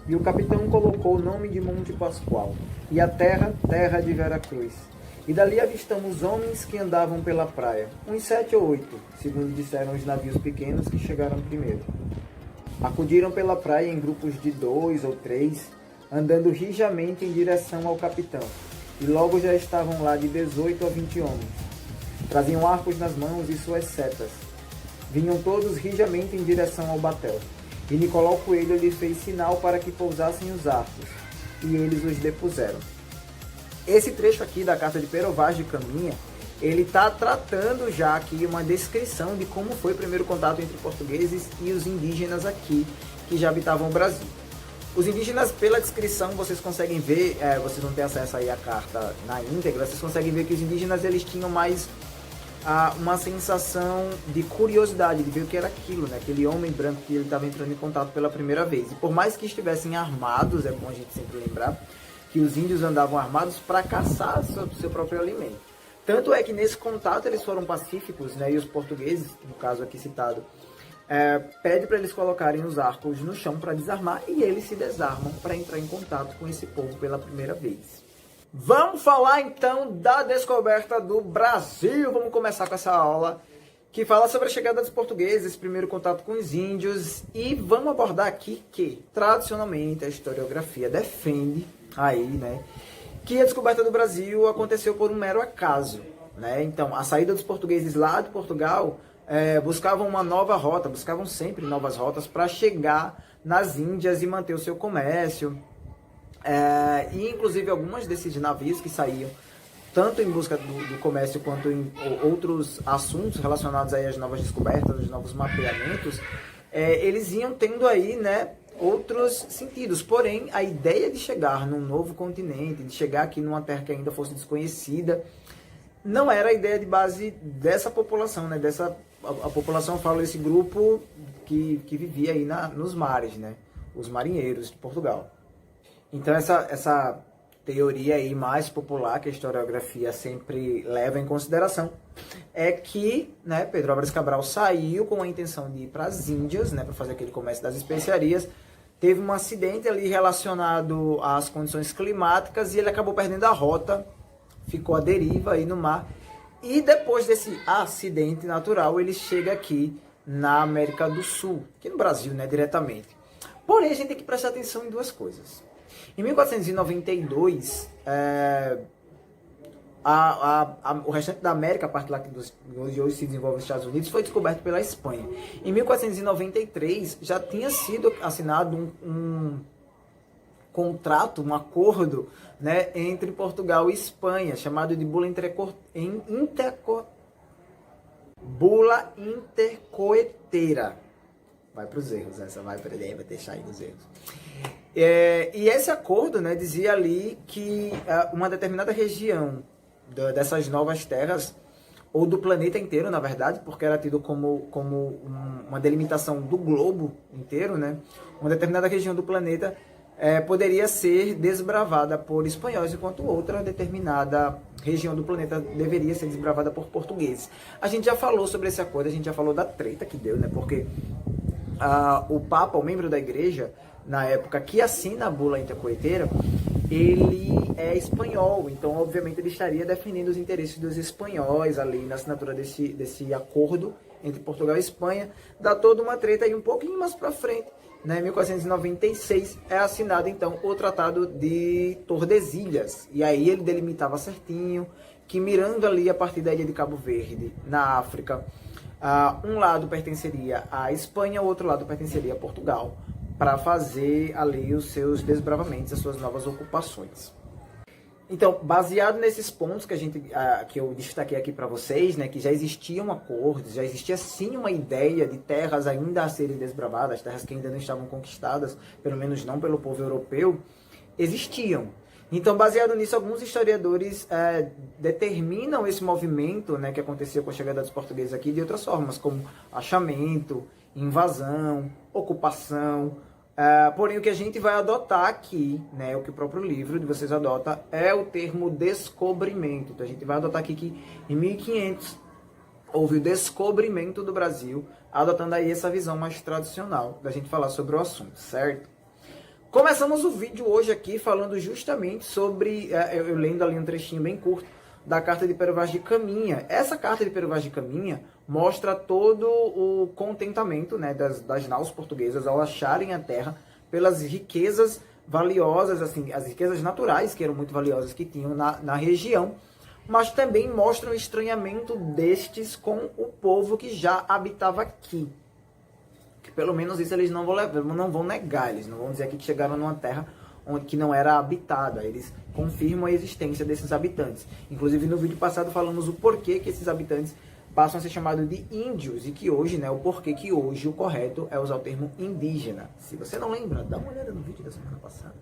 E o capitão colocou o nome de Monte Pascoal, e a terra, terra de Veracruz. E dali avistamos homens que andavam pela praia, uns 7 ou 8, segundo disseram os navios pequenos que chegaram primeiro. Acudiram pela praia em grupos de 2 ou 3, andando rijamente em direção ao capitão, e logo já estavam lá de 18 a 20 homens. Traziam arcos nas mãos e suas setas. Vinham todos rijamente em direção ao batel. E Nicolau Coelho lhe fez sinal para que pousassem os arcos, e eles os depuseram. Esse trecho aqui da carta de Pero Vaz de Caminha, ele está tratando já aqui uma descrição de como foi o primeiro contato entre portugueses e os indígenas aqui, que já habitavam o Brasil. Os indígenas, pela descrição, vocês conseguem ver, vocês não têm acesso aí à carta na íntegra, vocês conseguem ver que os indígenas eles tinham mais uma sensação de curiosidade, de ver o que era aquilo, né? Aquele homem branco que ele estava entrando em contato pela primeira vez. E por mais que estivessem armados, é bom a gente sempre lembrar, que os índios andavam armados para caçar seu próprio alimento. Tanto é que nesse contato eles foram pacíficos, né? E os portugueses, no caso aqui citado, pede para eles colocarem os arcos no chão para desarmar, e eles se desarmam para entrar em contato com esse povo pela primeira vez. Vamos falar então da descoberta do Brasil. Vamos começar com essa aula que fala sobre a chegada dos portugueses, esse primeiro contato com os índios, e vamos abordar aqui que, tradicionalmente, a historiografia defende aí, né, que a descoberta do Brasil aconteceu por um mero acaso, né? Então, a saída dos portugueses lá de Portugal buscavam uma nova rota, buscavam sempre novas rotas para chegar nas Índias e manter o seu comércio. E inclusive algumas desses navios que saíam tanto em busca do comércio quanto em outros assuntos relacionados aí às novas descobertas, aos novos mapeamentos, eles iam tendo aí, né, outros sentidos. Porém, a ideia de chegar num novo continente, de chegar aqui numa terra que ainda fosse desconhecida, não era a ideia de base dessa população, né? A população, eu falo, esse grupo que vivia aí nos mares, né? Os marinheiros de Portugal. Então essa teoria aí mais popular que a historiografia sempre leva em consideração é que, né, Pedro Álvares Cabral saiu com a intenção de ir para as Índias, né, para fazer aquele comércio das especiarias, teve um acidente ali relacionado às condições climáticas e ele acabou perdendo a rota, ficou à deriva aí no mar, e depois desse acidente natural ele chega aqui na América do Sul, aqui no Brasil, né, diretamente. Porém, a gente tem que prestar atenção em duas coisas. Em 1492, o restante da América, a parte lá que de hoje se desenvolve nos Estados Unidos, foi descoberto pela Espanha. Em 1493, já tinha sido assinado um contrato, um acordo, né, entre Portugal e Espanha, chamado de Bula Intercoeteira. Vai para os erros, essa vai deixar aí nos erros. E esse acordo, né, dizia ali que uma determinada região dessas novas terras, ou do planeta inteiro, na verdade, porque era tido como uma delimitação do globo inteiro, né, uma determinada região do planeta poderia ser desbravada por espanhóis, enquanto outra determinada região do planeta deveria ser desbravada por portugueses. A gente já falou sobre esse acordo, a gente já falou da treta que deu, né, porque o Papa, o membro da igreja, na época que assina a Bula Intercoeteira, ele é espanhol, então obviamente ele estaria defendendo os interesses dos espanhóis ali na assinatura desse acordo entre Portugal e Espanha. Dá toda uma treta aí um pouquinho mais para frente, né? Em 1496 é assinado então o Tratado de Tordesilhas, e aí ele delimitava certinho que, mirando ali a partir da ilha de Cabo Verde, na África, um lado pertenceria à Espanha, o outro lado pertenceria a Portugal, para fazer ali os seus desbravamentos, as suas novas ocupações. Então, baseado nesses pontos que eu destaquei aqui para vocês, né, que já existiam acordos, já existia sim uma ideia de terras ainda a serem desbravadas, terras que ainda não estavam conquistadas, pelo menos não pelo povo europeu, existiam. Então, baseado nisso, alguns historiadores determinam esse movimento, né, que acontecia com a chegada dos portugueses aqui de outras formas, como achamento, invasão, ocupação. Porém, o que a gente vai adotar aqui, né, o que o próprio livro de vocês adota, é o termo descobrimento. Então, a gente vai adotar aqui que em 1500 houve o descobrimento do Brasil, adotando aí essa visão mais tradicional da gente falar sobre o assunto, certo? Começamos o vídeo hoje aqui falando justamente sobre, eu lendo ali um trechinho bem curto, da carta de Pero Vaz de Caminha. Essa carta de Pero Vaz de Caminha mostra todo o contentamento, né, das naus portuguesas ao acharem a terra pelas riquezas valiosas, assim, as riquezas naturais que eram muito valiosas que tinham na região, mas também mostra o estranhamento destes com o povo que já habitava aqui. Que pelo menos isso eles não vão negar, eles não vão dizer aqui que chegaram numa terra que não era habitada, eles confirmam a existência desses habitantes. Inclusive no vídeo passado falamos o porquê que esses habitantes passam a ser chamados de índios e que hoje, né, o porquê que hoje o correto é usar o termo indígena. Se você não lembra, dá uma olhada no vídeo da semana passada.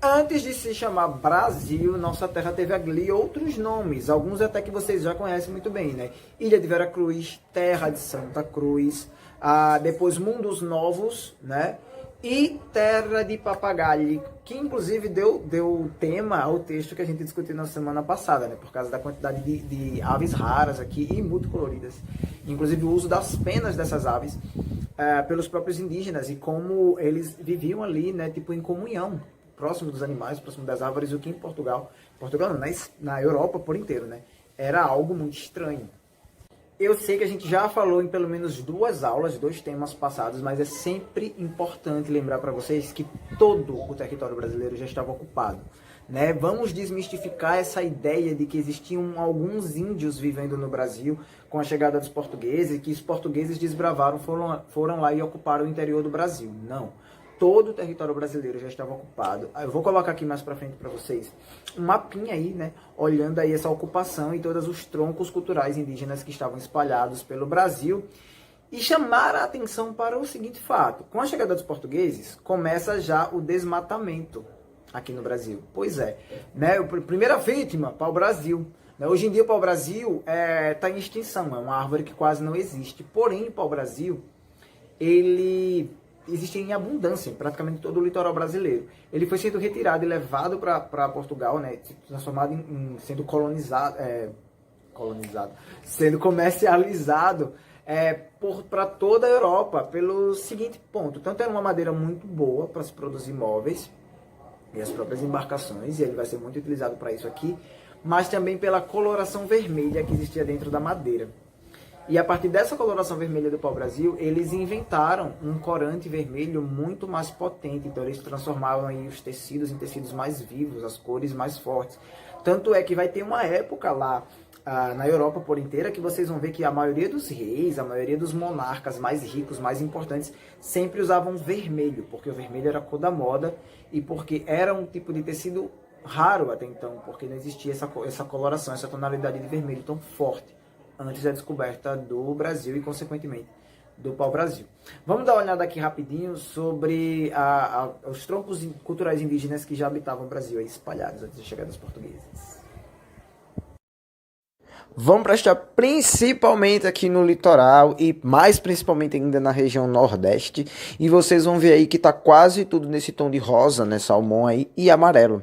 Antes de se chamar Brasil, nossa terra teve ali outros nomes, alguns até que vocês já conhecem muito bem, né? Ilha de Vera Cruz, Terra de Santa Cruz, depois Mundos Novos, né? E Terra de Papagaio, que inclusive deu tema ao texto que a gente discutiu na semana passada, né? Por causa da quantidade de aves raras aqui e muito coloridas. Inclusive o uso das penas dessas aves pelos próprios indígenas e como eles viviam ali, né? Tipo em comunhão, próximo dos animais, próximo das árvores, o que em Portugal não, na Europa por inteiro, né? Era algo muito estranho. Eu sei que a gente já falou em pelo menos 2 aulas, 2 temas passados, mas é sempre importante lembrar para vocês que todo o território brasileiro já estava ocupado, né? Vamos desmistificar essa ideia de que existiam alguns índios vivendo no Brasil com a chegada dos portugueses, que os portugueses desbravaram, foram lá e ocuparam o interior do Brasil. Não. Todo o território brasileiro já estava ocupado. Eu vou colocar aqui mais para frente para vocês um mapinha aí, né? Olhando aí essa ocupação e todos os troncos culturais indígenas que estavam espalhados pelo Brasil. E chamar a atenção para o seguinte fato. Com a chegada dos portugueses, começa já o desmatamento aqui no Brasil. Pois é, né? Primeira vítima, pau-brasil. Hoje em dia o pau-brasil está em extinção. É uma árvore que quase não existe. Porém, o pau-brasil, ele existe em abundância em praticamente todo o litoral brasileiro. Ele foi sendo retirado e levado para Portugal, né, transformado sendo sendo comercializado para toda a Europa, pelo seguinte ponto. Tanto era uma madeira muito boa para se produzir móveis e as próprias embarcações, e ele vai ser muito utilizado para isso aqui, mas também pela coloração vermelha que existia dentro da madeira. E a partir dessa coloração vermelha do pau-brasil, eles inventaram um corante vermelho muito mais potente. Então eles transformavam aí os tecidos em tecidos mais vivos, as cores mais fortes. Tanto é que vai ter uma época lá na Europa por inteira que vocês vão ver que a maioria dos reis, a maioria dos monarcas mais ricos, mais importantes, sempre usavam vermelho, porque o vermelho era a cor da moda e porque era um tipo de tecido raro até então, porque não existia essa coloração, essa tonalidade de vermelho tão forte antes da descoberta do Brasil e, consequentemente, do pau-brasil. Vamos dar uma olhada aqui rapidinho sobre os troncos culturais indígenas que já habitavam o Brasil, aí, espalhados antes da chegada dos portugueses. Vamos prestar principalmente aqui no litoral e mais principalmente ainda na região nordeste. E vocês vão ver aí que está quase tudo nesse tom de rosa, né, salmão aí, e amarelo.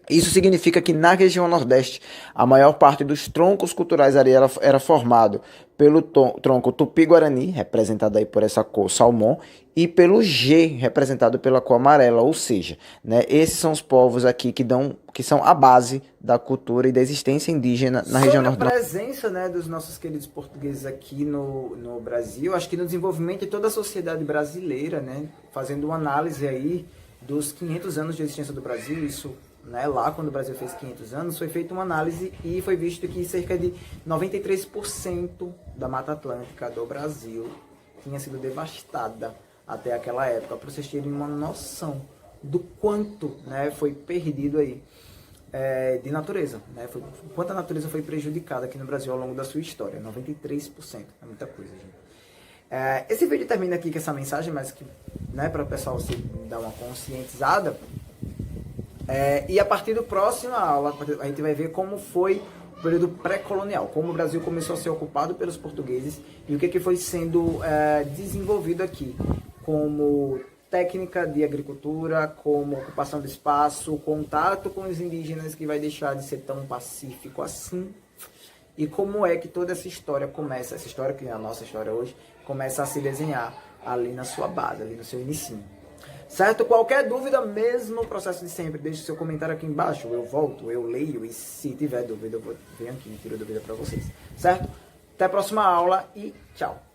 Isso significa que na região nordeste, a maior parte dos troncos culturais ali era formado pelo tronco tupi-guarani, representado aí por essa cor salmão, e pelo G, representado pela cor amarela, ou seja, né, esses são os povos aqui que são a base da cultura e da existência indígena na região nordeste. A presença, né, dos nossos queridos portugueses aqui no Brasil, acho que no desenvolvimento de toda a sociedade brasileira, né, fazendo uma análise aí dos 500 anos de existência do Brasil, isso, né, lá quando o Brasil fez 500 anos, foi feita uma análise e foi visto que cerca de 93% da Mata Atlântica do Brasil tinha sido devastada até aquela época, para vocês terem uma noção do quanto, né, foi perdido aí de natureza, né, quanto a natureza foi prejudicada aqui no Brasil ao longo da sua história. 93%, é muita coisa, gente. Esse vídeo termina aqui com essa mensagem, mas que, né, para o pessoal se dar uma conscientizada. E a partir do próximo aula, a gente vai ver como foi o período pré-colonial, como o Brasil começou a ser ocupado pelos portugueses e o que foi sendo desenvolvido aqui, como técnica de agricultura, como ocupação do espaço, contato com os indígenas que vai deixar de ser tão pacífico assim, e como é que toda essa história começa, essa história que é a nossa história hoje, começa a se desenhar ali na sua base, ali no seu inicinho. certo? Qualquer dúvida, mesmo processo de sempre, deixe seu comentário aqui embaixo, eu volto, eu leio, e se tiver dúvida, eu venho aqui e tiro dúvida para vocês, certo? Até a próxima aula e tchau!